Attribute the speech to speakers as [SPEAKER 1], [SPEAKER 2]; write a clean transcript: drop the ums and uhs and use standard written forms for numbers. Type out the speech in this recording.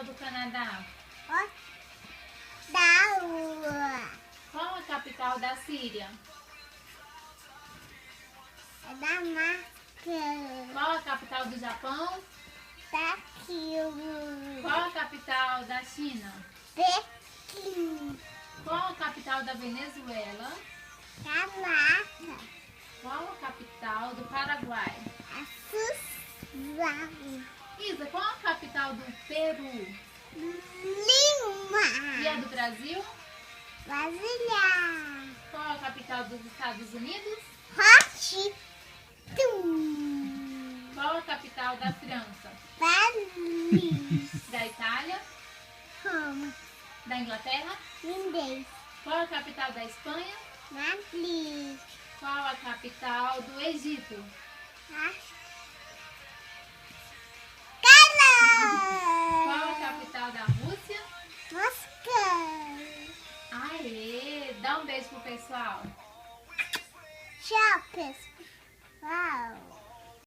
[SPEAKER 1] capital do Canadá?
[SPEAKER 2] Ottawa.
[SPEAKER 1] Qual a capital da Síria?
[SPEAKER 2] Damascus.
[SPEAKER 1] Qual a capital do Japão?
[SPEAKER 2] Tóquio.
[SPEAKER 1] Qual a capital da China?
[SPEAKER 2] Pequim.
[SPEAKER 1] Qual a capital da Venezuela?
[SPEAKER 2] Caracas.
[SPEAKER 1] Qual a capital do Paraguai?
[SPEAKER 2] Suzano.
[SPEAKER 1] Isa, qual a capital do Peru?
[SPEAKER 2] Lima.
[SPEAKER 1] E a do Brasil?
[SPEAKER 2] Brasília.
[SPEAKER 1] Qual a capital dos Estados Unidos?
[SPEAKER 2] Washington.
[SPEAKER 1] Qual a capital da França?
[SPEAKER 2] Paris.
[SPEAKER 1] Da Itália?
[SPEAKER 2] Roma.
[SPEAKER 1] Da Inglaterra?
[SPEAKER 2] Inglês.
[SPEAKER 1] Qual a capital da Espanha?
[SPEAKER 2] Madrid.
[SPEAKER 1] Qual a capital do Egito? Qual a capital da Rússia?
[SPEAKER 2] Moscou.
[SPEAKER 1] Aê! Dá um beijo pro pessoal.
[SPEAKER 2] Tchau, pessoal.